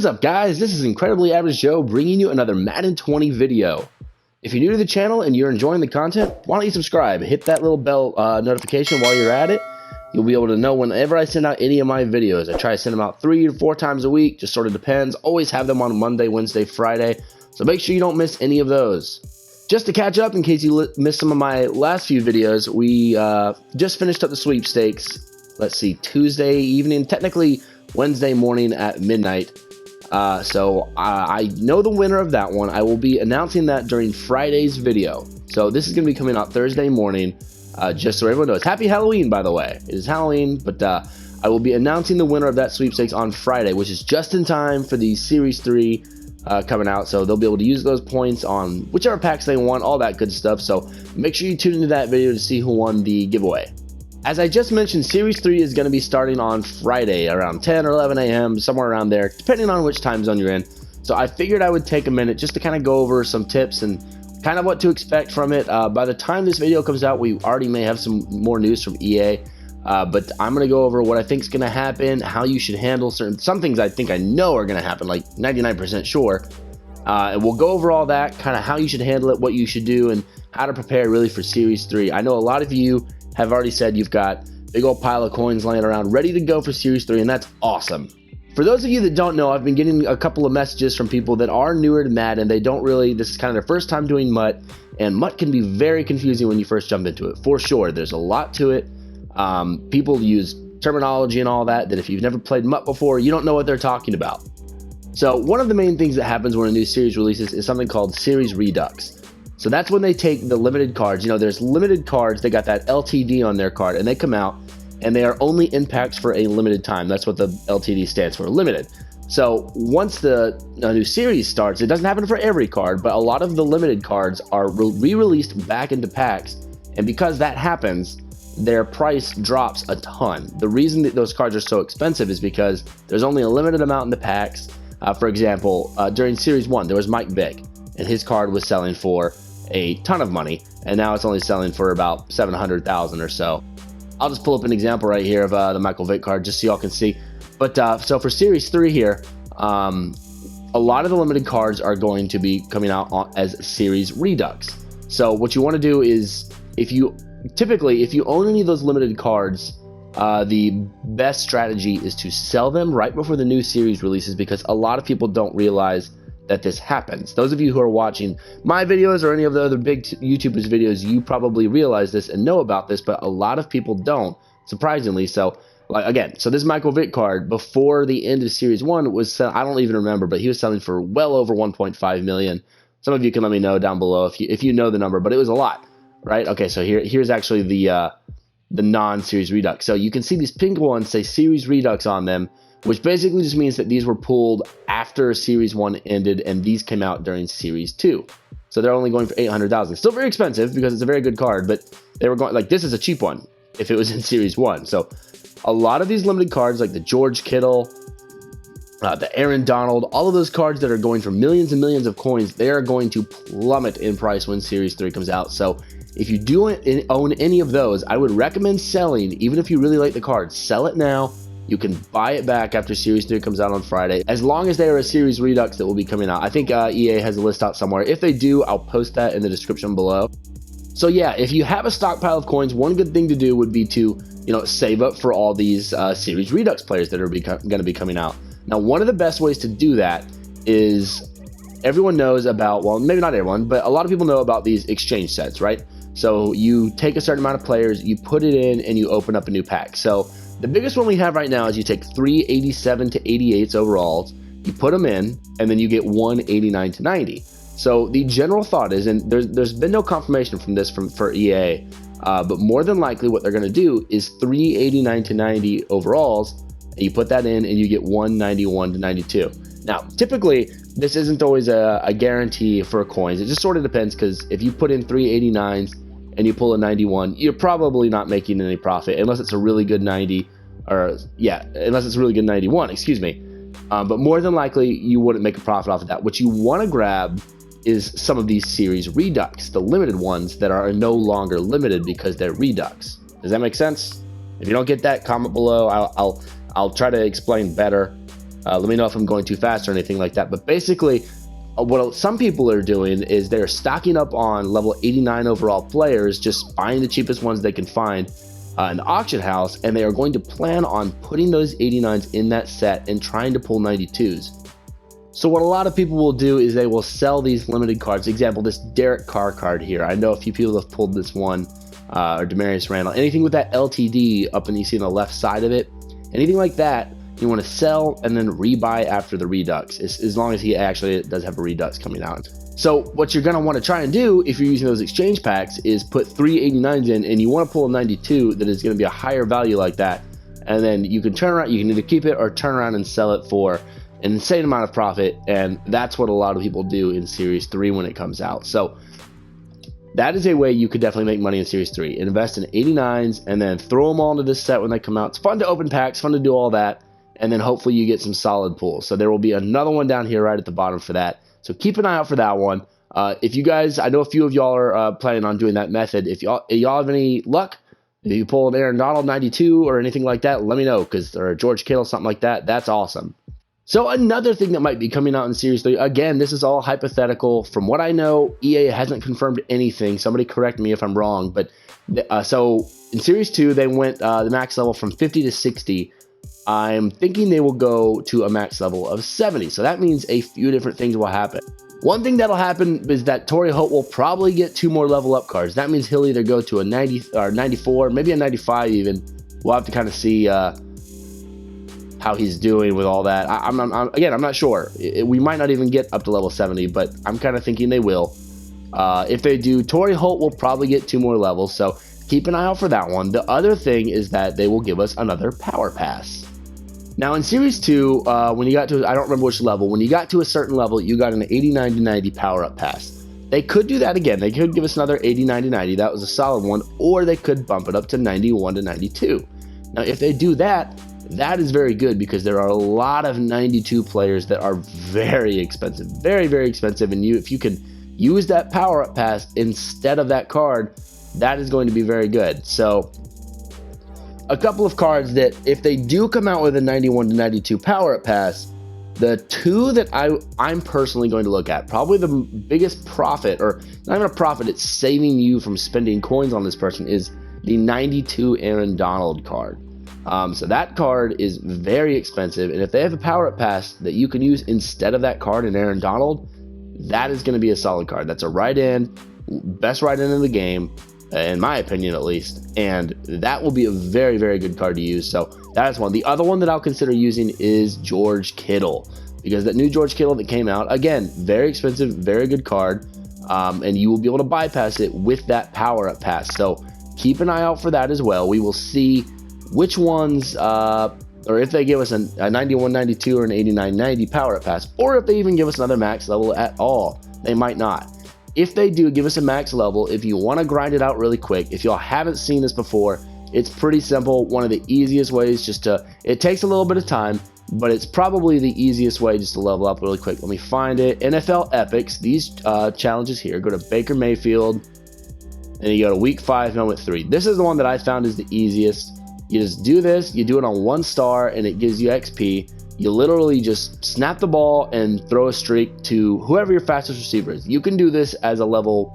What is up, guys? This is Incredibly Average Joe bringing you another Madden 20 video. If you're new to the channel and you're enjoying the content, why don't you subscribe? Hit that little bell notification while you're at it. You'll be able to know whenever I send out any of my videos. I try to send them out 3 to 4 times a week, just sort of depends. Always have them on Monday, Wednesday, Friday, so make sure you don't miss any of those. Just to catch up, in case you missed some of my last few videos, we just finished up the sweepstakes. Let's see, Tuesday evening, technically Wednesday morning at midnight. So I know the winner of that one. I will be announcing that during Friday's video. So this is going to be coming out Thursday morning, just so everyone knows. Happy Halloween, by the way. It is Halloween, but I will be announcing the winner of that sweepstakes on Friday, which is just in time for the Series 3 coming out. So they'll be able to use those points on whichever packs they want, all that good stuff. So make sure you tune into that video to see who won the giveaway. As I just mentioned, Series 3 is going to be starting on Friday around 10 or 11 a.m., somewhere around there, depending on which time zone you're in. So I figured I would take a minute just to kind of go over some tips and kind of what to expect from it. By the time this video comes out, we already may have some more news from EA, but I'm going to go over what I think is going to happen, how you should handle some things I think I know are going to happen, like 99% sure. And we'll go over all that, kind of how you should handle it, what you should do, and how to prepare really for Series 3. I know a lot of you have already said you've got big old pile of coins laying around ready to go for Series 3, and that's awesome. For those of you that don't know, I've been getting a couple of messages from people that are newer to Madden. They don't really, this is kind of their first time doing MUT, and MUT can be very confusing when you first jump into it, for sure. There's a lot to it. People use terminology and all that if you've never played MUT before, you don't know what they're talking about. So one of the main things that happens when a new series releases is something called Series Redux. So that's when they take the limited cards. You know, there's limited cards, they got that LTD on their card, and they come out and they are only in packs for a limited time. That's what the LTD stands for, limited. So once the new series starts, it doesn't happen for every card, but a lot of the limited cards are re-released back into packs, and because that happens, their price drops a ton. The reason that those cards are so expensive is because there's only a limited amount in the packs. For example, during Series 1, there was Mike Vick, and his card was selling for a ton of money, and now it's only selling for about 700,000 or so. I'll just pull up an example right here of the Michael Vick card just so y'all can see. But so for Series 3 here, a lot of the limited cards are going to be coming out as Series Redux. So what you want to do is, if you own any of those limited cards, the best strategy is to sell them right before the new series releases, because a lot of people don't realize that this happens. Those of you who are watching my videos or any of the other big YouTubers videos, you probably realize this and know about this, but a lot of people don't, surprisingly. So like, again, so this Michael Vick card before the end of Series 1 was, I don't even remember, but he was selling for well over 1.5 million. Some of you can let me know down below if you know the number, but it was a lot, right? Okay, so here's actually the non-Series Redux. So you can see these pink ones say Series Redux on them, which basically just means that these were pulled after Series 1 ended, and these came out during Series 2. So they're only going for 800,000. Still very expensive because it's a very good card, but they were going, like, this is a cheap one if it was in Series 1. So a lot of these limited cards, like the George Kittle, the Aaron Donald, all of those cards that are going for millions and millions of coins, they are going to plummet in price when Series 3 comes out. So if you do own any of those, I would recommend selling. Even if you really like the card, sell it now. You can buy it back after Series 3 comes out on Friday, as long as they are a Series Redux that will be coming out. I think EA has a list out somewhere. If they do, I'll post that in the description below. So yeah, if you have a stockpile of coins, one good thing to do would be to, save up for all these Series Redux players that are going to be coming out. Now, one of the best ways to do that is, everyone knows about, well, maybe not everyone, but a lot of people know about these exchange sets, right? So you take a certain amount of players, you put it in, and you open up a new pack. So the biggest one we have right now is you take 3 87 to 88s overalls, you put them in, and then you get 1 89 to 90. So the general thought is, and there's been no confirmation from this for EA, but more than likely what they're going to do is 3 89 to 90 overalls, and you put that in, and you get 1 91 to 92. Now, typically, this isn't always a guarantee for coins. It just sort of depends, because if you put in 3 89s and you pull a 91, you're probably not making any profit unless it's a really good 90, unless it's a really good 91, excuse me. But more than likely, you wouldn't make a profit off of that. What you want to grab is some of these Series Redux, the limited ones that are no longer limited because they're Redux. Does that make sense? If you don't get that, comment below. I'll try to explain better. Let me know if I'm going too fast or anything like that. But basically, what some people are doing is they're stocking up on level 89 overall players, just buying the cheapest ones they can find in the auction house, and they are going to plan on putting those 89s in that set and trying to pull 92s. So what a lot of people will do is they will sell these limited cards. Example, this Derek Carr card here. I know a few people have pulled this one, or Demarius Randall. Anything with that LTD up and you see on the left side of it, anything like that, you want to sell and then rebuy after the Redux, as long as he actually does have a Redux coming out. So what you're going to want to try and do if you're using those exchange packs is put 3 89s in, and you want to pull a 92 that is going to be a higher value like that, and then you can turn around, you can either keep it or turn around and sell it for an insane amount of profit. And that's what a lot of people do in Series 3 when it comes out. So that is a way you could definitely make money in Series 3. Invest in 89s and then throw them all into this set when they come out. It's fun to open packs, fun to do all that, and then hopefully you get some solid pulls. So there will be another one down here right at the bottom for that. So keep an eye out for that one. If you guys, I know a few of y'all are planning on doing that method. If y'all have any luck, if you pull an Aaron Donald 92 or anything like that, let me know, or George Kittle, something like that. That's awesome. So another thing that might be coming out in Series 3, again, this is all hypothetical. From what I know, EA hasn't confirmed anything. Somebody correct me if I'm wrong. But so in Series 2, they went the max level from 50 to 60. I'm thinking they will go to a max level of 70. So that means a few different things will happen. One thing that'll happen is that Torrey Holt will probably get 2 more level up cards. That means he'll either go to a 90 or 94, maybe a 95 even. We'll have to kind of see how he's doing with all that. I'm not sure. We might not even get up to level 70, but I'm kind of thinking they will. If they do, Torrey Holt will probably get 2 more levels, so keep an eye out for that one. The other thing is that they will give us another power pass. Now in Series 2, when you got to, I don't remember which level, when you got to a certain level, you got an 89 to 90 power up pass. They could do that again. They could give us another 89 to 90. That was a solid one. Or they could bump it up to 91 to 92. Now if they do that, that is very good, because there are a lot of 92 players that are very expensive, very, very expensive. And if you can use that power up pass instead of that card, that is going to be very good. So a couple of cards that, if they do come out with a 91 to 92 power up pass, the 2 that I'm personally going to look at, probably the biggest profit, or not even a profit, it's saving you from spending coins on this person, is the 92 Aaron Donald card. So that card is very expensive, and if they have a power-up pass that you can use instead of that card in Aaron Donald, that is going to be a solid card. That's a right-in, best right-in in the game, in my opinion at least, and that will be a very, very good card to use. So that's one. The other one that I'll consider using is George Kittle, because that new George Kittle that came out, again, very expensive, very good card, and you will be able to bypass it with that power-up pass. So keep an eye out for that as well. We will see which ones, or if they give us a 91-92 or an 89-90 power-up pass, or if they even give us another max level at all. They might not. If they do give us a max level, if you want to grind it out really quick, if y'all haven't seen this before, it's pretty simple. One of the easiest ways, it takes a little bit of time, but it's probably the easiest way just to level up really quick. Let me find it. NFL Epics, these challenges here, go to Baker Mayfield, and you go to Week 5, Moment 3. This is the one that I found is the easiest. You just do this, you do it on 1 star, and it gives you XP. You literally just snap the ball and throw a streak to whoever your fastest receiver is. You can do this as a level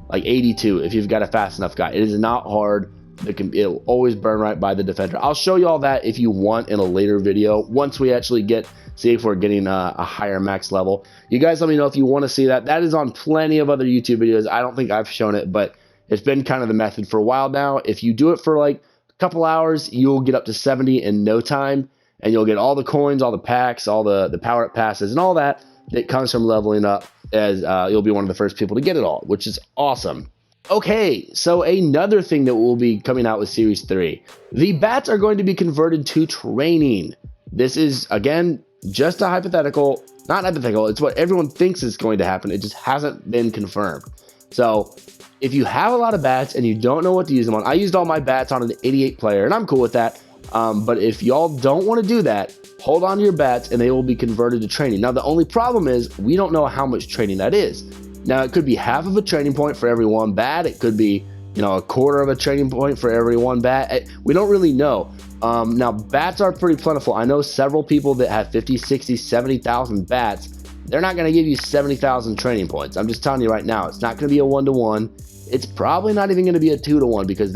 like 82 if you've got a fast enough guy. It is not hard. It'll always burn right by the defender. I'll show you all that if you want in a later video, once we actually see if we're getting a higher max level. You guys let me know if you want to see that. That is on plenty of other YouTube videos. I don't think I've shown it, but it's been kind of the method for a while now. If you do it for like couple hours, you'll get up to 70 in no time, and you'll get all the coins, all the packs, all the power up passes, and all that comes from leveling up, as you'll be one of the first people to get it all, which is awesome. Okay, so another thing that will be coming out with Series 3, the bats are going to be converted to training. This is, again, just a hypothetical, not hypothetical, it's what everyone thinks is going to happen. It just hasn't been confirmed. So if you have a lot of bats and you don't know what to use them on, I used all my bats on an 88 player, and I'm cool with that. But if y'all don't want to do that, hold on to your bats and they will be converted to training. Now, the only problem is we don't know how much training that is. Now, it could be half of a training point for every one bat. It could be you know, a quarter of a training point for every one bat. We don't really know. Now, bats are pretty plentiful. I know several people that have 50, 60, 70,000 bats. They're not going to give you 70,000 training points. I'm just telling you right now, it's not going to be a 1-to-1. It's probably not even going to be a 2-to-1 because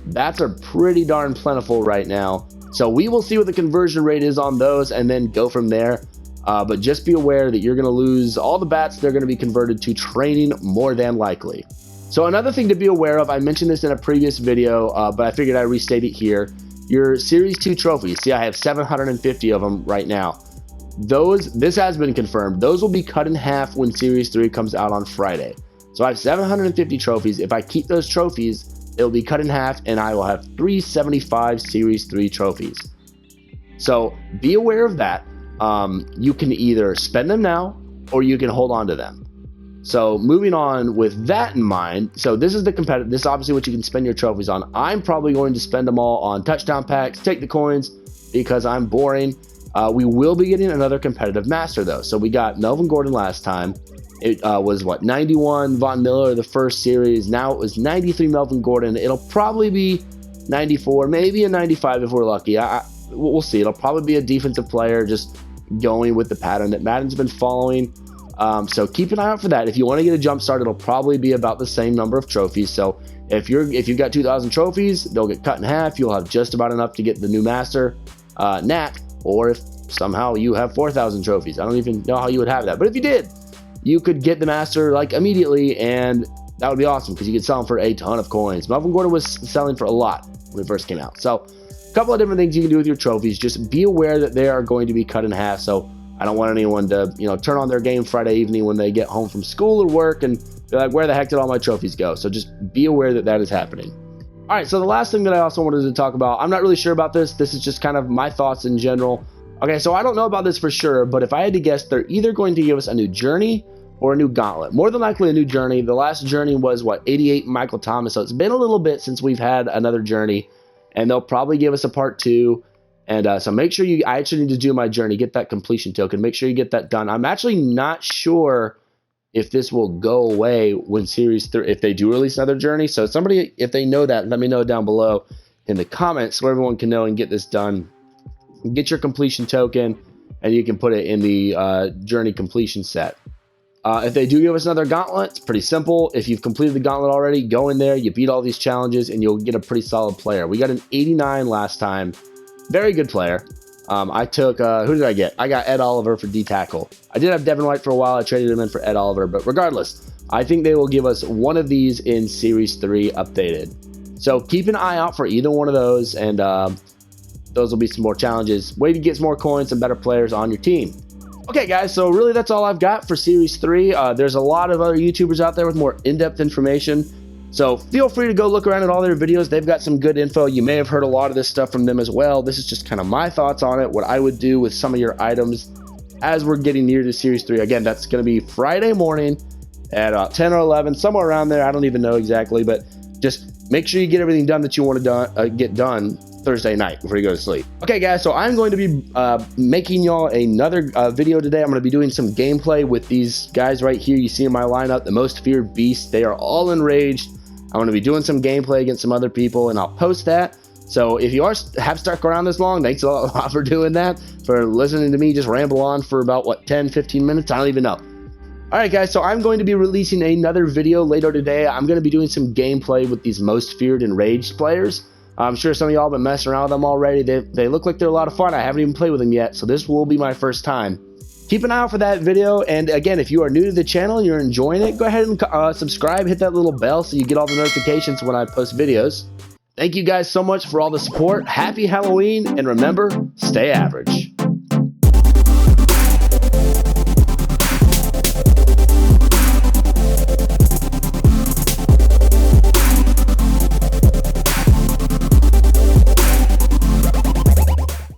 bats are pretty darn plentiful right now. So we will see what the conversion rate is on those and then go from there. But just be aware that you're going to lose all the bats. They're going to be converted to training more than likely. So another thing to be aware of, I mentioned this in a previous video, but I figured I'd restate it here. Your Series 2 trophies, see I have 750 of them right now. This has been confirmed. Those will be cut in half when Series 3 comes out on Friday. So I have 750 trophies. If I keep those trophies, it'll be cut in half and I will have 375 Series 3 trophies. So be aware of that. You can either spend them now or you can hold on to them. So moving on with that in mind, so this is the competitive, this is obviously what you can spend your trophies on. I'm probably going to spend them all on touchdown packs, take the coins because I'm boring. We will be getting another competitive master though. So we got Melvin Gordon last time. It was what, 91 Von Miller the first series. Now it was 93 Melvin Gordon. It'll probably be 94, maybe a 95 if we're lucky. We'll see. It'll probably be a defensive player, just going with the pattern that Madden's been following. So keep an eye out for that. If you want to get a jump start, it'll probably be about the same number of trophies. So if you've got 2,000 trophies, they'll get cut in half. You'll have just about enough to get the new master, Nat. Or if somehow you have 4,000 trophies, I don't even know how you would have that. But if you did, you could get the master like immediately, and that would be awesome because you could sell them for a ton of coins. Melvin Gordon was selling for a lot when it first came out. So a couple of different things you can do with your trophies. Just be aware that they are going to be cut in half. So I don't want anyone to, turn on their game Friday evening when they get home from school or work and be like, where the heck did all my trophies go? So just be aware that that is happening. All right, so the last thing that I also wanted to talk about, I'm not really sure about this. This is just kind of my thoughts in general. Okay, so I don't know about this for sure, but if I had to guess, they're either going to give us a new journey or a new gauntlet. More than likely a new journey. The last journey was, 88 Michael Thomas. So it's been a little bit since we've had another journey, and they'll probably give us a part 2. And so make sure I actually need to do my journey, get that completion token. Make sure you get that done. I'm actually not sure if this will go away when Series 3, if they do release another journey. So somebody, if they know that, let me know down below in the comments so everyone can know and get this done. Get your completion token, and you can put it in the journey completion set. If they do give us another gauntlet, it's pretty simple. If you've completed the gauntlet already, go in there, you beat all these challenges, and you'll get a pretty solid player. We got an 89 last time. Very good player. I took, who did I get? I got Ed Oliver for D-Tackle. I did have Devin White for a while. I traded him in for Ed Oliver. But regardless, I think they will give us one of these in Series 3 updated. So keep an eye out for either one of those, and those will be some more challenges. Way to get some more coins and better players on your team. Okay, guys, so really that's all I've got for Series 3. There's a lot of other YouTubers out there with more in-depth information. So feel free to go look around at all their videos. They've got some good info. You may have heard a lot of this stuff from them as well. This is just kind of my thoughts on it, what I would do with some of your items as we're getting near to Series 3. Again, that's going to be Friday morning at 10 or 11, somewhere around there. I don't even know exactly, but just make sure you get everything done that you want to get done Thursday night before you go to sleep. Okay, guys, so I'm going to be making y'all another video today. I'm going to be doing some gameplay with these guys right here. You see in my lineup, the most feared beasts. They are all enraged. I'm going to be doing some gameplay against some other people, and I'll post that. So if you have stuck around this long, thanks a lot for doing that, for listening to me just ramble on for about, 10, 15 minutes? I don't even know. All right, guys, so I'm going to be releasing another video later today. I'm going to be doing some gameplay with these most feared enraged players. I'm sure some of y'all have been messing around with them already. They look like they're a lot of fun. I haven't even played with them yet, so this will be my first time. Keep an eye out for that video, and again, if you are new to the channel and you're enjoying it, go ahead and subscribe, hit that little bell so you get all the notifications when I post videos. Thank you guys so much for all the support. Happy Halloween, and remember, stay average.